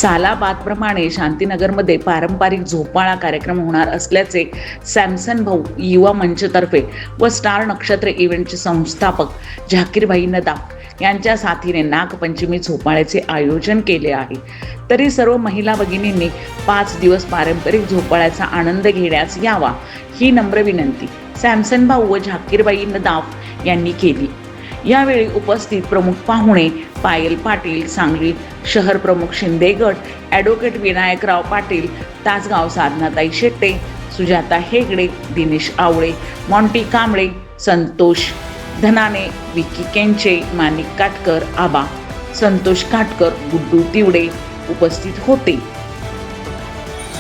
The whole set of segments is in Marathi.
सालाबादप्रमाणे शांतीनगरमध्ये पारंपरिक झोपाळा कार्यक्रम होणार असल्याचे सॅमसन भाऊ युवा मंचतर्फे व स्टार नक्षत्र इव्हेंटचे संस्थापक झाकीरभाई नदाफ यांच्या साथीने नागपंचमी झोपाळ्याचे आयोजन केले आहे। तरी सर्व महिला भगिनींनी 5 दिवस पारंपरिक झोपाळ्याचा आनंद घेण्यास यावा ही नम्र विनंती सॅमसन भाऊ व झाकीरभाई नदाफ यांनी केली। यावेळी उपस्थित प्रमुख पाहुणे पायल पाटील, सांगली शहर प्रमुख शिंदेगड, ॲडव्होकेट विनायकराव पाटील, तासगाव साधनाताई शेट्टे, सुजाता हेगडे, दिनेश आवळे, मॉन्टी कांबळे, संतोष धनाने, विकी केंचे, माणिक काटकर, आबा संतोष काटकर, गुड्डू तिवडे उपस्थित होते।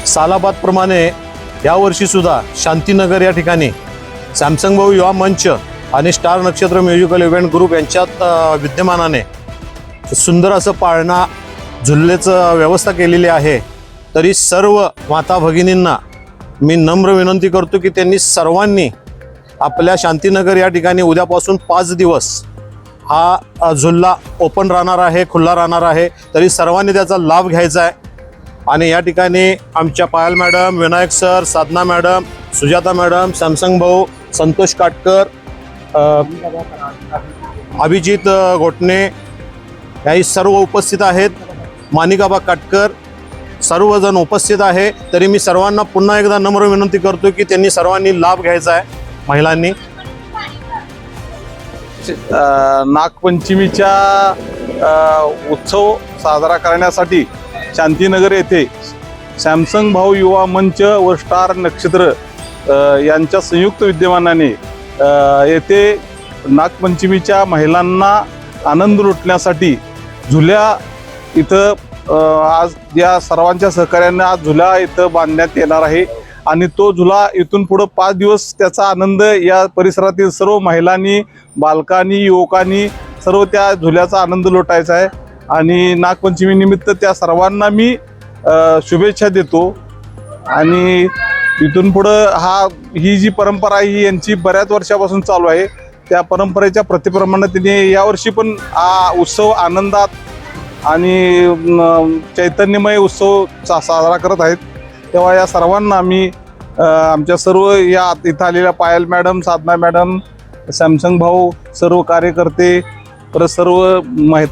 सालाबादप्रमाणे यावर्षी सुद्धा शांतीनगर या ठिकाणी सॅमसंग भाऊ युवा मंच आणि स्टार नक्षत्र म्युझिकल इव्हेंट ग्रुप यांच्यात विद्यमानाने सुंदर असं पाळणा झुल्याचं व्यवस्था केलेली आहे। तरी सर्व माता भगिनींना मी नम्र विनंती करतो की त्यांनी सर्वांनी आपल्या शांतीनगर या ठिकाणी उद्यापासून 5 दिवस हा झुल्ला ओपन राहणार आहे, खुला राहणार आहे। तरी सर्वांनी त्याचा लाभ घ्यायचा आहे। आणि या ठिकाणी आमच्या पायल मॅडम, विनायक सर, साधना मॅडम, सुजाता मॅडम, सॅमसंग भाऊ, संतोष काटकर, अभिजित घोटणे याही सर्व उपस्थित आहेत, माणिकाबा काटकर सर्वजण उपस्थित आहे। तरी मी सर्वांना पुन्हा एकदा नम्र विनंती करतो की त्यांनी सर्वांनी लाभ घ्यायचा आहे। महिलांनी नागपंचमीचा उत्सव साजरा करण्यासाठी शांतीनगर येथे सॅमसंग भाऊ युवा मंच व स्टार नक्षत्र यांच्या संयुक्त विद्यमानाने येथे नागपंचमीच्या महिलांना आनंद लुटण्यासाठी झुल्या इथं आज या सर्वांच्या सहकार्याने आज झुला इथं बांधण्यात येणार आहे। आणि तो झुला इथून पुढे 5 दिवस त्याचा आनंद या परिसरातील सर्व महिलांनी, बालकांनी, युवकांनी सर्व त्या झुल्याचा आनंद लुटायचा आहे। आणि नागपंचमी निमित्त त्या सर्वांना मी शुभेच्छा देतो। आणि इथून पुढं ही जी परंपरा आहे ही यांची बऱ्याच वर्षापासून चालू आहे। त्या परंपरेच्या प्रतिप्रमाणे त्यांनी यावर्षी पण हा उत्सव आनंदात आणि चैतन्यमय उत्सव साजरा करत आहेत। तेव्हा या सर्वांना मी आमच्या सर्व या इथं आलेल्या पायल मॅडम, साधना मॅडम, सॅमसंग भाऊ, सर्व कार्यकर्ते, परत सर्व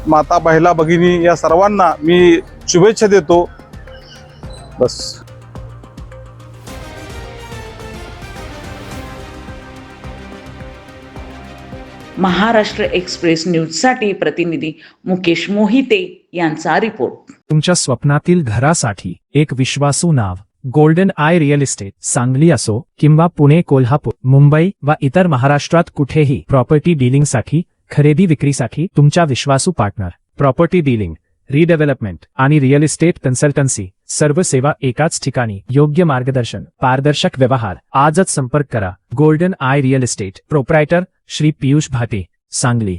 माता महिला भगिनी या सर्वांना मी शुभेच्छा देतो। बस। महाराष्ट्र एक्सप्रेस न्यूजसाठी प्रतिनिधी मुकेश मोहिते यांचा रिपोर्ट। तुमच्या स्वप्नातील घरासाठी एक विश्वासू नाव golden eye real estate. Sangli असो किंवा पुणे, कोल्हापूर, मुंबई व इतर महाराष्ट्रात कुठेही प्रॉपर्टी डीलिंगसाठी, खरेदी विक्रीसाठी तुमच्या विश्वासू पार्टनर। प्रॉपर्टी डीलिंग, रिडेव्हलपमेंट आणि रिअल इस्टेट कन्सल्टन्सी, सर्व सेवा एकाच ठिकाणी। योग्य मार्गदर्शन, पारदर्शक व्यवहार। आजच संपर्क करा golden eye real estate. Proprietor Shri Piyush Bhate, Sangli.